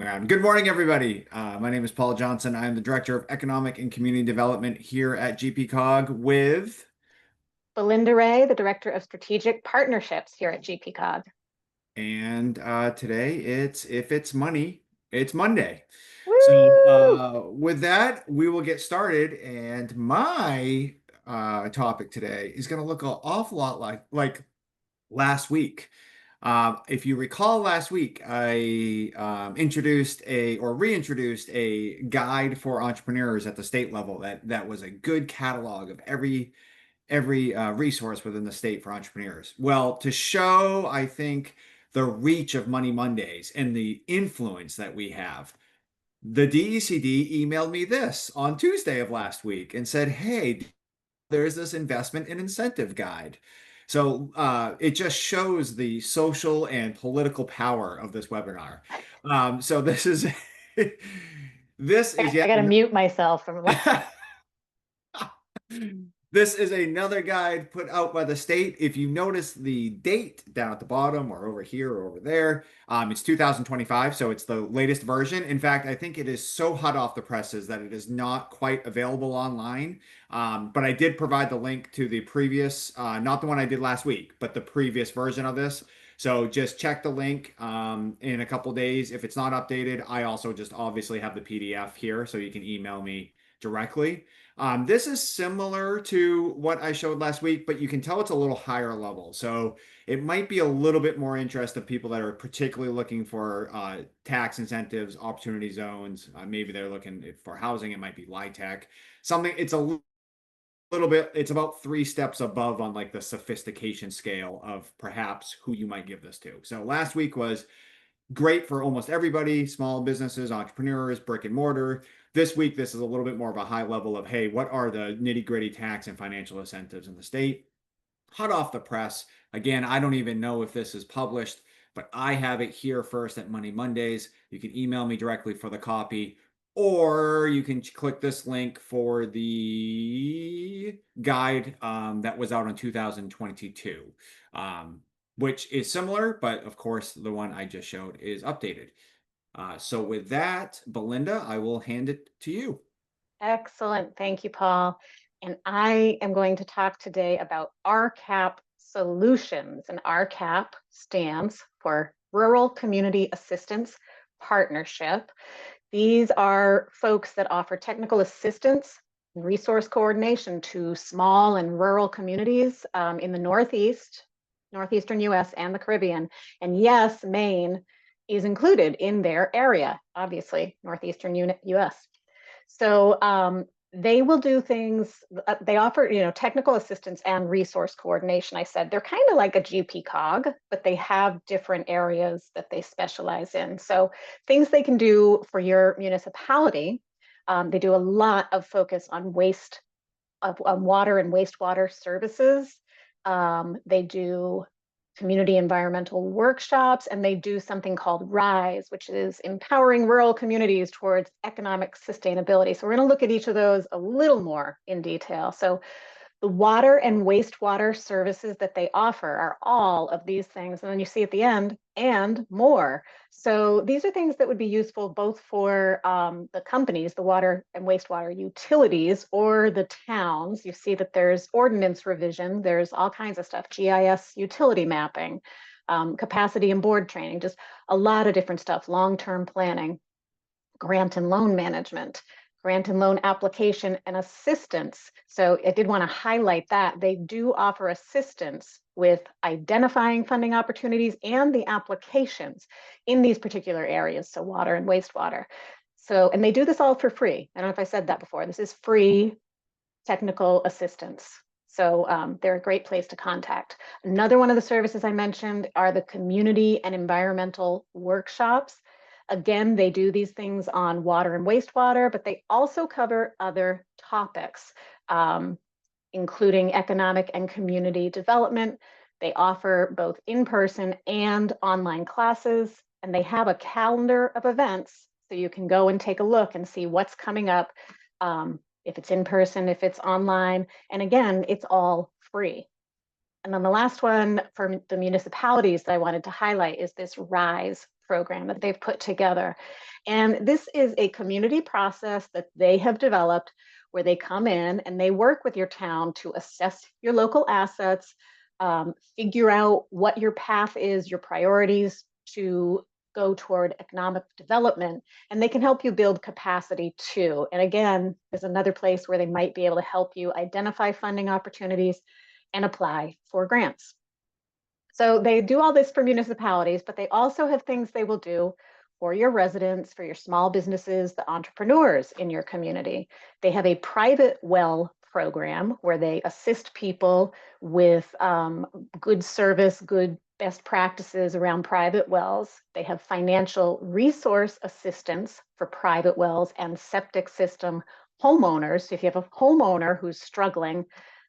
Good morning, everybody. My name is Paul Johnson. I'm the Director of Economic and Community Development here at GPCOG with, Belinda Ray, the Director of Strategic Partnerships here at GPCOG. and today it's If It's Money, it's Monday. So Woo! with that, we will get started. And my topic today is going to look an awful lot like last week. If you recall last week, I introduced a or reintroduced a guide for entrepreneurs at the state level that was a good catalog of every resource within the state for entrepreneurs. Well, to show, I think, the reach of Money Mondays and the influence that we have, the DECD emailed me this on Tuesday of last week and said, "Hey, there's this investment and incentive guide." So it just shows the social and political power of this webinar. So this is this is I yet got to mute myself from. this is another guide put out by the state. If you notice the date down at the bottom or over here or over there, it's 2025, so it's the latest version. In fact, I think it is so hot off the presses that it is not quite available online. But I did provide the link to the previous, not the one I did last week, but the previous version of this. So just check the link in a couple days. If it's not updated, I also just obviously have the PDF here, so you can email me directly. This is similar to what I showed last week, but you can tell it's a little higher level. So it might be a little bit more interest of people that are particularly looking for tax incentives, opportunity zones. Maybe they're looking for housing. It might be LIHTC. Something, it's a little bit, it's about 3 steps above on like the sophistication scale of perhaps who you might give this to. So last week was great for almost everybody, small businesses, entrepreneurs, brick and mortar. This week, this is a little bit more of a high level of, hey, what are the nitty gritty tax and financial incentives in the state? Hot off the press. Again, I don't even know if this is published, but I have it here first at Money Mondays. You can email me directly for the copy, or you can click this link for the guide that was out in 2022. Which is similar, but of course, the one I just showed is updated. So with that, Belinda, I will hand it to you. Excellent. Thank you, Paul. And I am going to talk today about RCAP Solutions. And RCAP stands for Rural Community Assistance Partnership. These are folks that offer technical assistance and resource coordination to small and rural communities in the northeastern US and the Caribbean. And yes, Maine is included in their area, obviously, northeastern US. So they will do things, they offer, technical assistance and resource coordination. I said they're kind of like a GPCOG, but they have different areas that they specialize in. So things they can do for your municipality, they do a lot of focus on water and wastewater services. They do community environmental workshops, and they do something called RISE, which is empowering rural communities towards economic sustainability. So we're going to look at each of those a little more in detail. So the water and wastewater services that they offer are all of these things. And then you see at the end, and more. So these are things that would be useful both for the companies, the water and wastewater utilities, or the towns. You see that there's ordinance revision, there's all kinds of stuff, GIS utility mapping, capacity and board training, just a lot of different stuff, long-term planning, grant and loan management, grant and loan application and assistance. So I did want to highlight that they do offer assistance with identifying funding opportunities and the applications in these particular areas, so water and wastewater. So, and they do this all for free. I don't know if I said that before. This is free technical assistance. So they're a great place to contact. Another one of the services I mentioned are the community and environmental workshops. Again, they do these things on water and wastewater, but they also cover other topics, including economic and community development. They offer both in-person and online classes, and they have a calendar of events so you can go and take a look and see what's coming up, if it's in person, if it's online. And again, it's all free. And then the last one for the municipalities that I wanted to highlight is this RISE program that they've put together. And this is a community process that they have developed where they come in and they work with your town to assess your local assets, figure out what your path is, your priorities to go toward economic development, and they can help you build capacity too. And again, there's another place where they might be able to help you identify funding opportunities and apply for grants. So they do all this for municipalities, but they also have things they will do for your residents, for your small businesses, the entrepreneurs in your community. They have a private well program where they assist people with good service, good best practices around private wells. They have financial resource assistance for private wells and septic system homeowners. So if you have a homeowner who's struggling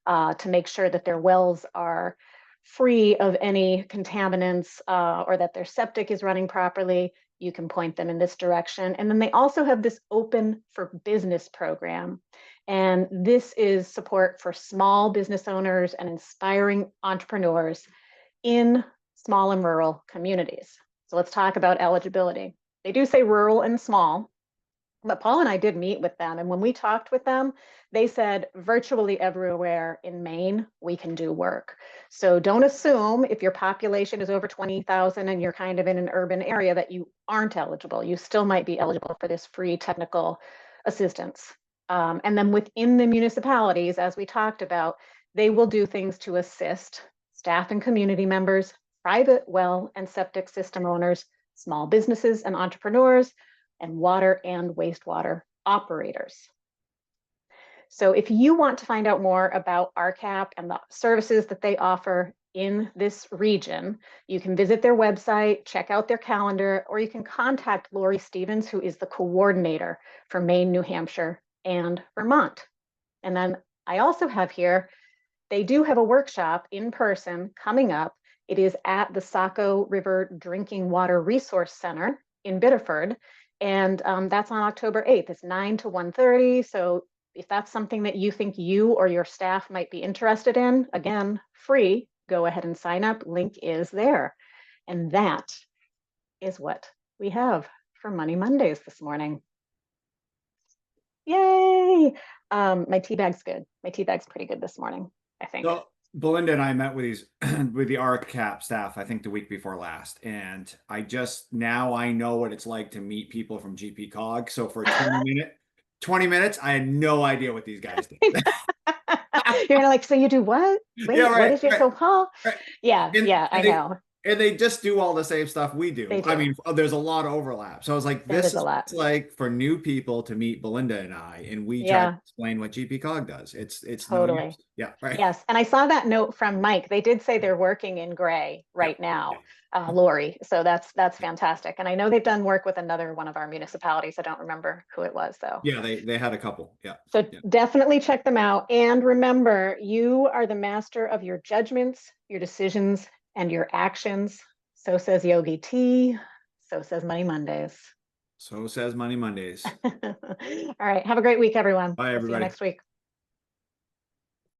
to make sure that their wells are free of any contaminants or that their septic is running properly, you can point them in this direction. And then they also have this Open for Business program. And this is support for small business owners and inspiring entrepreneurs in small and rural communities. So let's talk about eligibility. They do say rural and small, but Paul and I did meet with them. And when we talked with them, they said virtually everywhere in Maine, we can do work. So don't assume if your population is over 20,000 and you're kind of in an urban area that you aren't eligible. You still might be eligible for this free technical assistance. And then within the municipalities, as we talked about, they will do things to assist staff and community members, private well and septic system owners, small businesses and entrepreneurs, and water and wastewater operators. So if you want to find out more about RCAP and the services that they offer in this region, you can visit their website, check out their calendar, or you can contact Lori Stevens, who is the coordinator for Maine, New Hampshire, and Vermont. And then I also have here, they do have a workshop in person coming up. It is at the Saco River Drinking Water Resource Center in Biddeford. And that's on October 8th. It's 9 to 1:30. So if that's something that you think you or your staff might be interested in, again, free, go ahead and sign up. Link is there. And that is what we have for Money Mondays this morning. Yay! My tea bag's good. My tea bag's pretty good this morning, I think. So Belinda and I met with these with the RCAP staff, I think the week before last, and now I know what it's like to meet people from GPCOG. So for 20 minutes, I had no idea what these guys did. You're gonna like, so you do what? Wait, Yeah, right, what is your so Paul? right. Yeah, yeah, I know. And they just do all the same stuff we do. They I do. mean, there's a lot of overlap. So I was like, That this is a is what lot. it's like for new people to meet Belinda and I, and we try to Yeah, explain what GPCOG does. It's no use. totally. Yeah, right. Yes, and I saw that note from Mike. They did say they're working in gray Yeah. right Yeah. now, Lori. So that's fantastic. And I know they've done work with another one of our municipalities. I don't remember who it was though. Yeah, they had a couple. Yeah. So Yeah. definitely check them out. And remember, you are the master of your judgments, your decisions, and your actions. So says Yogi T. So says Money Mondays. So says Money Mondays. All right. Have a great week, everyone. Bye, We'll see you everybody. next week.